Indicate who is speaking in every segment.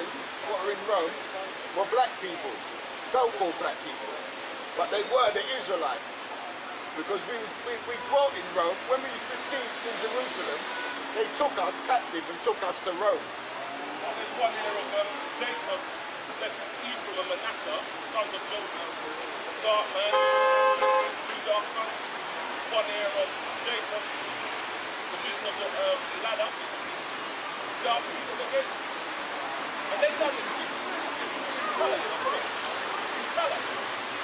Speaker 1: Romans, what are in Rome, were black people, so-called black people. But they were the Israelites. Because we dwelt in Rome. When we was besieged in Jerusalem, they took us captive and took us to Rome.
Speaker 2: There's one here of Jacob, Ephraim and Manasseh, sons of Joseph, dark man, two dark sons. One here of Jacob, the vision of the ladder, dark people again. And they done it. It's colour, you know, it's colour.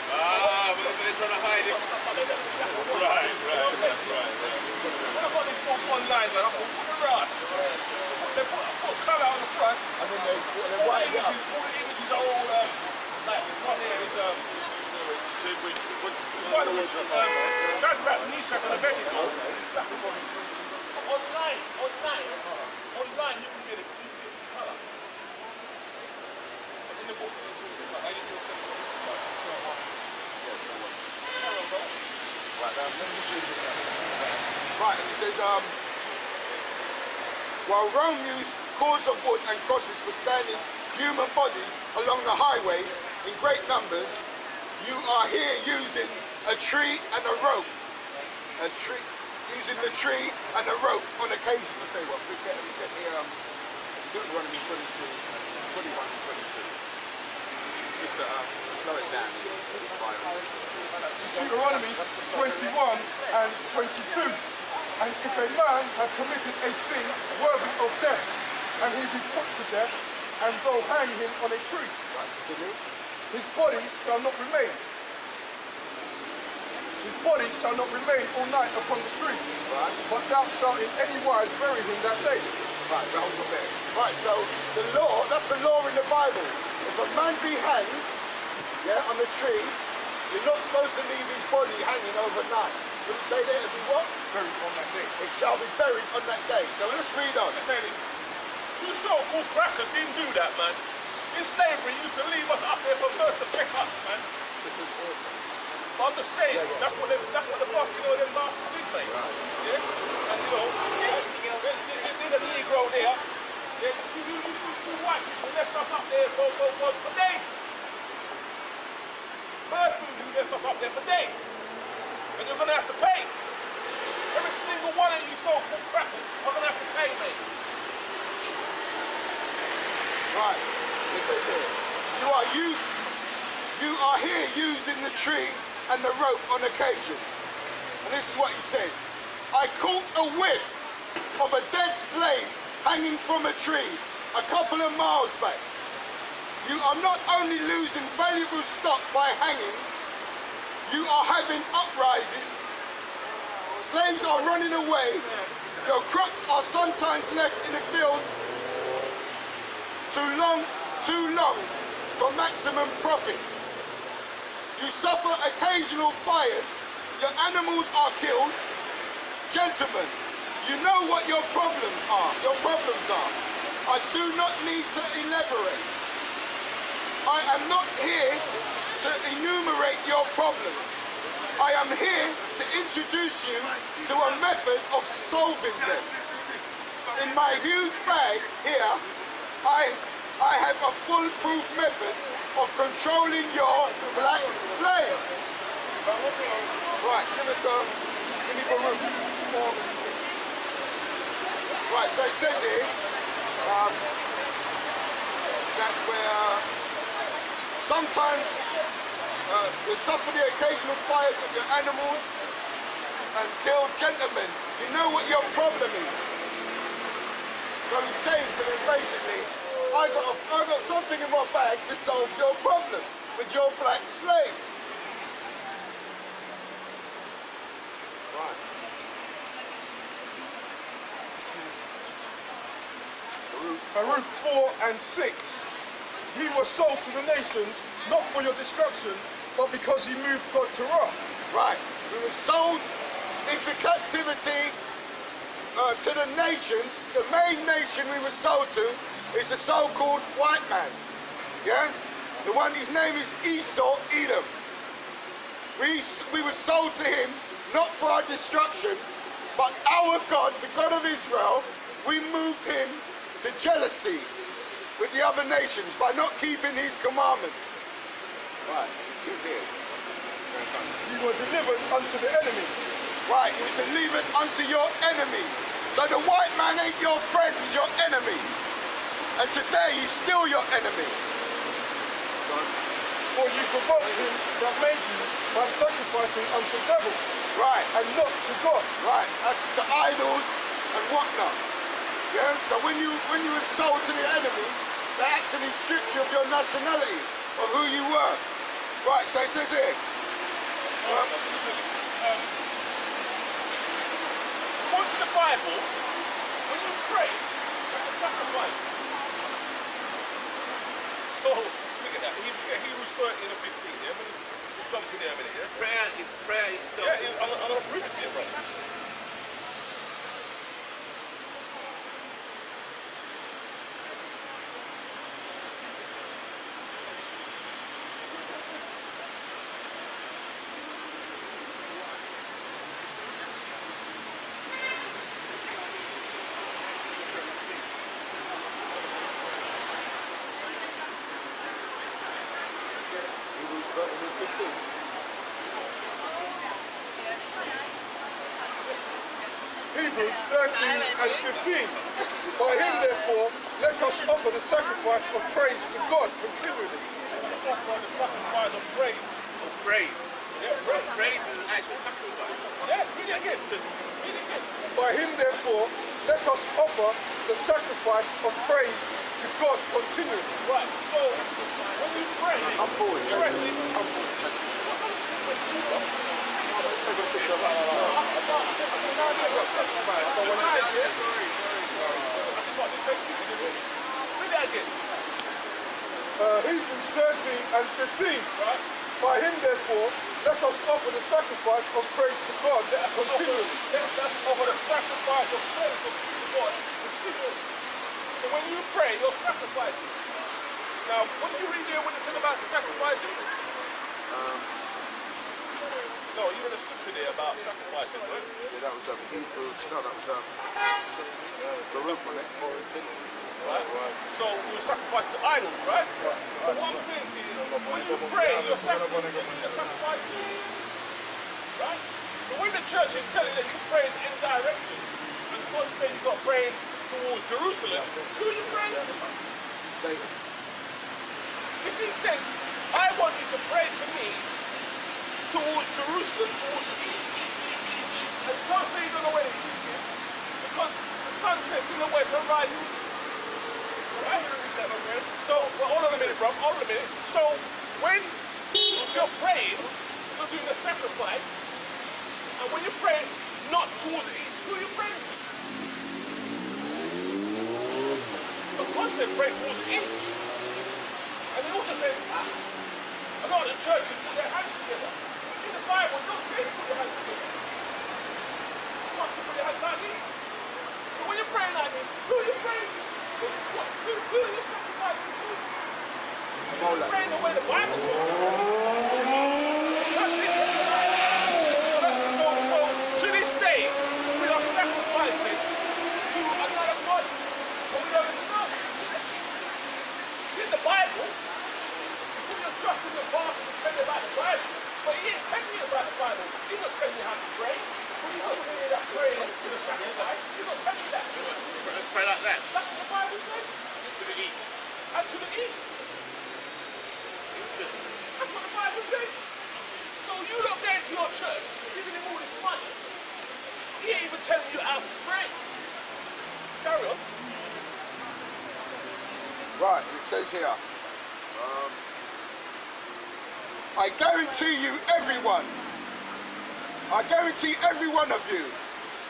Speaker 3: Ah, but they're trying to hide it. Right.
Speaker 2: When I got this book online, man, I thought, what a rush. They put colour on the front.
Speaker 1: And then they white it up.
Speaker 2: All the images are all, like this one here is, one was Shadrach, Meshach and Abednego. Online, you can get it. You can get some colour. But in the book,
Speaker 1: Right, and it says, while Rome used cords of wood and crosses for standing human bodies along the highways in great numbers, you are here using a tree and a rope. Using the tree and a rope on occasion. I'll tell you what, we get the Deuteronomy 22, 21 and 22. Just to slow it down.
Speaker 4: Deuteronomy 21 and 22. And if a man have committed a sin worthy of death, and he be put to death, and go hang him on a tree, his body shall not remain. His body shall not remain all night upon the tree, but thou shalt in any wise bury him that day.
Speaker 1: Right, so the law, that's the law in the Bible. If a man be hanged, on a tree, you're not supposed to leave his body hanging overnight. Would it say there to be what?
Speaker 4: Buried on that day.
Speaker 1: It shall be buried on that day. So let's read on.
Speaker 2: I say this. You so-called crackers didn't do that, man. In slavery, you used to leave us up there for birth to pick us, man. I'm just saying, that's what the fucking all them bastards did, mate. Yeah? And you know, there's a Negro there. You white people left us up there for days. First thing you left us up there for days. And you're gonna have to pay. Every single one of you so-called crackers are gonna have to pay, mate.
Speaker 1: Right, it says here, you are here using the tree and the rope on occasion. And this is what he says. I caught a whiff of a dead slave hanging from a tree a couple of miles back. You are not only losing valuable stock by hangings, you are having uprises. Slaves are running away. Your crops are sometimes left in the fields too long for maximum profit. You suffer occasional fires. Your animals are killed. Gentlemen, you know what your problems are. I do not need to elaborate. I am not here to enumerate your problems. I am here to introduce you to a method of solving them. In my huge bag here, I have a foolproof method of controlling your black slaves. Right, give me Baruch 4 and 6. Right, so it says here that where sometimes you suffer the occasional fires of your animals and kill gentlemen. You know what your problem is. So he's saying to them basically, I got something in my bag to solve your problem with your black slaves. Right.
Speaker 4: Baruch 4 and 6. Ye were sold to the nations, not for your destruction, but because you moved God to wrath.
Speaker 1: Right. We were sold into captivity to the nations. The main nation we were sold to is the so-called white man. Yeah? The one, his name is Esau, Edom. We were sold to him, not for our destruction, but our God, the God of Israel, we moved him to jealousy with with the other nations by not keeping his commandments. Right, it says here.
Speaker 4: You were delivered unto the enemies.
Speaker 1: Right, he was delivered unto your enemies. So the white man ain't your friend, he's your enemy. And today he's still your enemy.
Speaker 4: For you provoked him that made you by sacrificing unto devils,
Speaker 1: Right,
Speaker 4: and not to God.
Speaker 1: right, that's to idols and whatnot. Yeah, so when you were sold to the enemy, they actually stripped you of your nationality, of who you were. Right, so it says here.
Speaker 2: According to the Bible, when you pray, that's a sacrifice. So, look at that. Hebrews 13 and 15, yeah? Just jump in there a minute, yeah?
Speaker 3: Prayer itself.
Speaker 2: Yeah, I'm going to prove it to you, bro.
Speaker 1: Hebrews 13 and 15.
Speaker 4: Hebrews 13 and 15. By him therefore, let us offer the sacrifice of praise to God continually.
Speaker 2: Offer the sacrifice of praise.
Speaker 3: Of praise.
Speaker 2: Yeah, praise.
Speaker 3: Praise is an actual sacrifice.
Speaker 2: Yeah, read it again, just read it again.
Speaker 4: By him therefore, let us offer the sacrifice of praise to God continually.
Speaker 2: Right, so when you pray,
Speaker 1: I'm forward.
Speaker 2: you're resting. Read that again.
Speaker 4: Hebrews 13 and 15.
Speaker 2: Right?
Speaker 4: By him therefore, let us offer the sacrifice of praise to God continually.
Speaker 2: Let's offer the sacrifice of praise to God continually. So when you pray, you're sacrificing. Now, what did you read there when it said about sacrificing? No, you read a scripture there about sacrificing, right?
Speaker 1: Yeah, that was Hebrews. No, that was the root one.
Speaker 2: Right? So you sacrifice to idols, right? But what I'm saying to you, when you pray, you're sacrificing. Right? So when the church is telling you that you pray in any direction, and God says you've got praying towards Jerusalem, who are you praying to?
Speaker 1: Satan.
Speaker 2: If he says, I want you to pray to me towards Jerusalem, towards the east, and God says you don't know where the east is, because the sun sets in the west and rises. Right? So, well, hold on a minute, bro. Hold on a minute. So, when you're praying, you're doing a sacrifice, and when you pray not towards the east, who are you praying to? But God said pray towards the east. And he also says, a lot of the churches put their hands together. In the Bible, don't say to put your hands together. It's not to put your hands like this. So when you're praying like this, who are you praying to? Who are you sacrificing to? You're praying the way the Bible says. That's it. So to this day, we are sacrificing to another God. But we don't even know. It's in the Bible. You put your trust in the Bible to tell you about the Bible. But he ain't telling you about the Bible. He's not telling you how to pray. He's not telling you that praying to the sacrifice. He's not telling you that.
Speaker 3: Let's pray like that.
Speaker 2: That's what the Bible says.
Speaker 3: To the east.
Speaker 2: And to the east. That's what the Bible says. So you don't go into your church, giving him all this money. He ain't even telling you how to pray. Carry on.
Speaker 1: Right, it says here. I guarantee you, everyone, I guarantee every one of you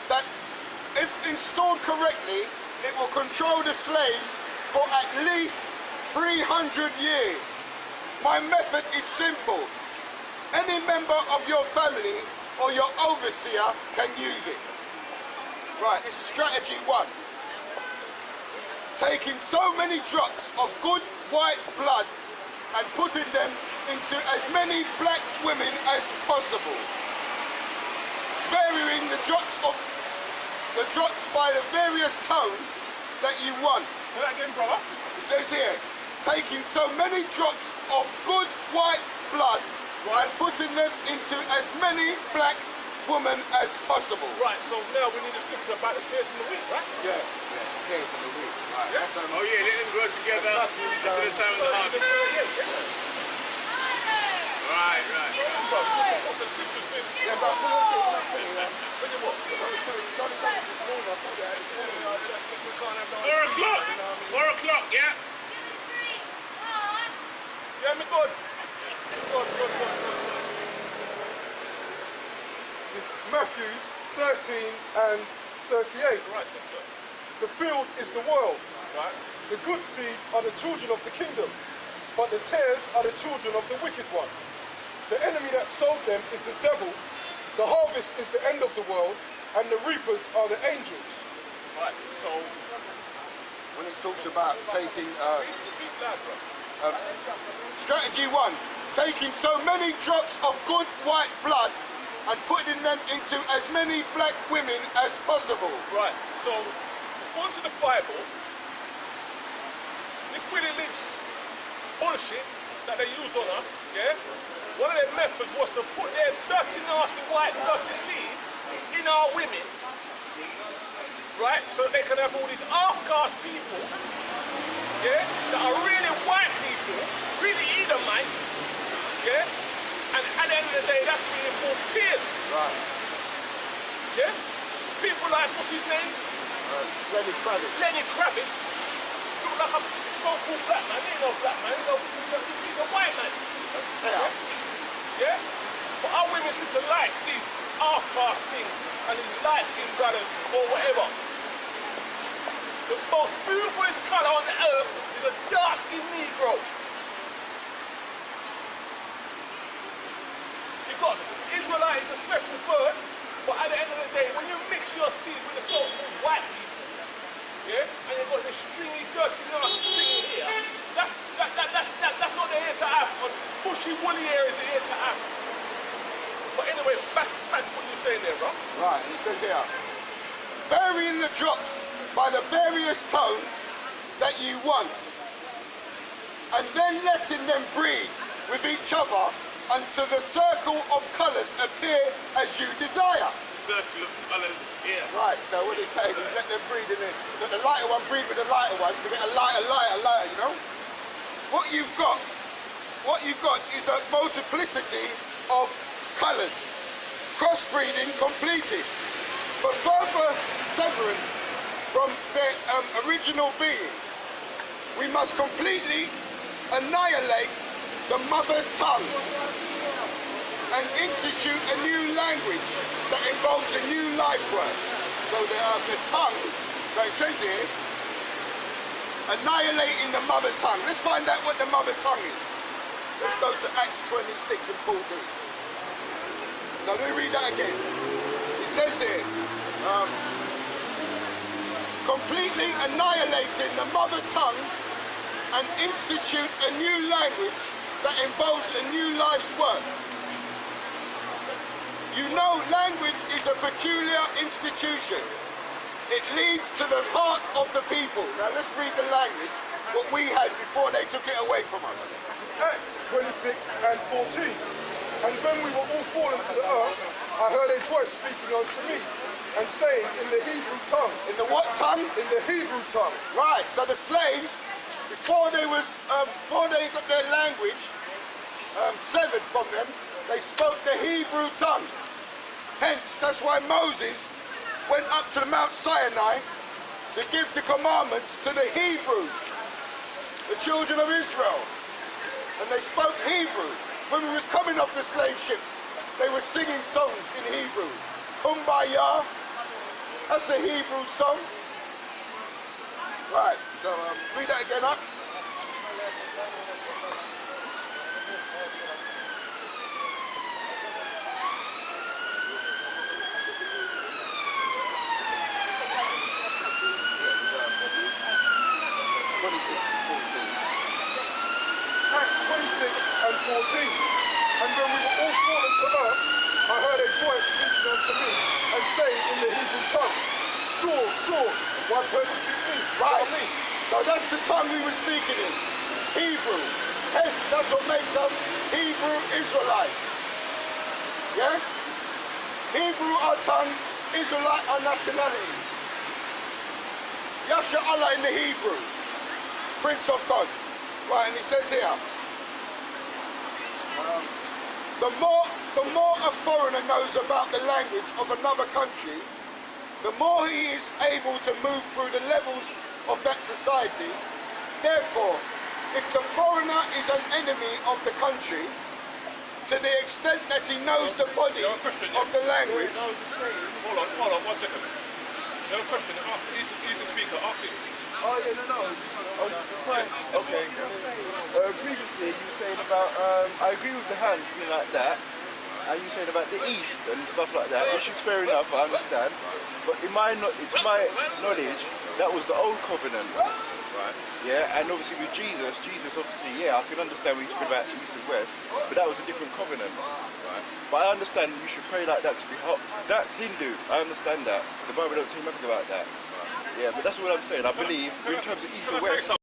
Speaker 1: that if installed correctly, it will control the slaves for at least 300 years. My method is simple. Any member of your family or your overseer can use it. Right, this is strategy 1. Taking so many drops of good white blood and putting them into as many black women as possible. Varying the drops by the various tones that you want.
Speaker 2: Say that again, brother.
Speaker 1: It says here, taking so many drops of good white blood and putting them into as many black women as possible.
Speaker 2: Right, so now we need a scripture about the tears in the wheat, right?
Speaker 1: Yeah, tears in the wheat. Right.
Speaker 2: Yeah.
Speaker 1: That's,
Speaker 3: Oh yeah, let them grow together until the time of the harvest. Right.
Speaker 2: What the scriptures mean?
Speaker 1: yeah, but put it on that thing,
Speaker 2: When you what?
Speaker 1: it's only done this morning, I put it out this morning.
Speaker 2: We can't have no
Speaker 3: 4 o'clock. 4 o'clock, yeah.
Speaker 2: Yeah, me good. Good.
Speaker 4: Matthews 13 and 38.
Speaker 2: Right, scripture.
Speaker 4: The field is the world.
Speaker 2: Right.
Speaker 4: The good seed are the children of the kingdom, but the tares are the children of the wicked one. The enemy that sowed them is the devil. The harvest is the end of the world, and the reapers are the angels.
Speaker 2: Right, so
Speaker 1: When it talks about taking
Speaker 2: speak loud, bro.
Speaker 1: strategy 1, taking so many drops of good white blood and putting them into as many black women as possible.
Speaker 2: Right, so according to the Bible, this Willy Lynch bullshit that they used on us, yeah? One of their methods was to put their dirty, nasty, white, dirty seed in our women, right? So they can have all these half-caste people, yeah? That are really white people, really Edomites, yeah? And at the end of the day, that's bringing forth tears,
Speaker 1: Right.
Speaker 2: yeah? People like, what's his name?
Speaker 1: Lenny Kravitz.
Speaker 2: Lenny Kravitz look like a so-called black man. He ain't no black man. He's a white man. Yeah? But our women seem to like these half-caste things and these light-skinned brothers or whatever. The most beautiful colour on the earth is a dark-skinned Negro. You've got Israelite is a special bird, but at the end of the day, when you mix your seed with the so-called white people, yeah, and you've got this stringy, dirty, nasty stringy here, that's not the here to have. And bushy, woolly hair is the here to have. But anyway, back to what you're saying there, bro.
Speaker 1: Right, and it says here, varying the drops by the various tones that you want, and then letting them breed with each other until the circle of colours appear as you desire.
Speaker 3: Circle of colours here.
Speaker 1: Right, so what he's saying is let them breed in it. Let the lighter one breed with the lighter one to get a lighter, you know? What you've got is a multiplicity of colours. Crossbreeding completed. For further severance from their original being, we must completely annihilate the mother tongue and institute a new language that involves a new life word. So the tongue, so it says here, annihilating the mother tongue. Let's find out what the mother tongue is. Let's go to Acts 26 and 14. So let me read that again. It says here, completely annihilating the mother tongue and institute a new language that involves a new life's work. You know, language is a peculiar institution. It leads to the heart of the people. Now let's read the language, what we had before they took it away from us.
Speaker 4: Acts 26 and 14. And when we were all fallen to the earth, I heard a voice speaking unto me and saying in the Hebrew tongue.
Speaker 1: In the what tongue?
Speaker 4: In the Hebrew tongue.
Speaker 1: Right, so the slaves, before they got their language severed from them, they spoke the Hebrew tongue. Hence, that's why Moses went up to the Mount Sinai to give the commandments to the Hebrews, the children of Israel. And they spoke Hebrew. When we was coming off the slave ships, they were singing songs in Hebrew. Kumbaya, that's a Hebrew song. Right, so read that again up.
Speaker 4: Acts 26 and 14. And when we were all fallen to earth, I heard a voice speaking unto me and saying in the Hebrew tongue, Saul, Saul, why persecute me?
Speaker 1: Right.
Speaker 4: Me?
Speaker 1: So that's the tongue we were speaking in. Hebrew. Hence, that's what makes us Hebrew Israelites. Yeah? Hebrew our tongue, Israelite our nationality. Yasha Allah in the Hebrew. Prince of God. Right, and it says here, the more a foreigner knows about the language of another country, the more he is able to move through the levels of that society. Therefore, if the foreigner is an enemy of the country, to the extent that he knows the body
Speaker 2: You're a Christian, yeah?
Speaker 1: of the language,
Speaker 2: Hold on, 1 second. You have a question? He's the speaker. Ask him.
Speaker 5: Oh yeah, no. Okay. Previously, you were saying about, I agree with the hands being like that, and you were saying about the East and stuff like that, which is fair enough, I understand. But to my knowledge, that was the old covenant. Right. Yeah, and obviously with Jesus obviously, yeah, I can understand when you speak about East and West, but that was a different covenant. Right. But I understand you should pray like that to be hot. That's Hindu, I understand that. The Bible don't say nothing about that. Yeah, but that's what I'm saying. I believe in terms of East and West.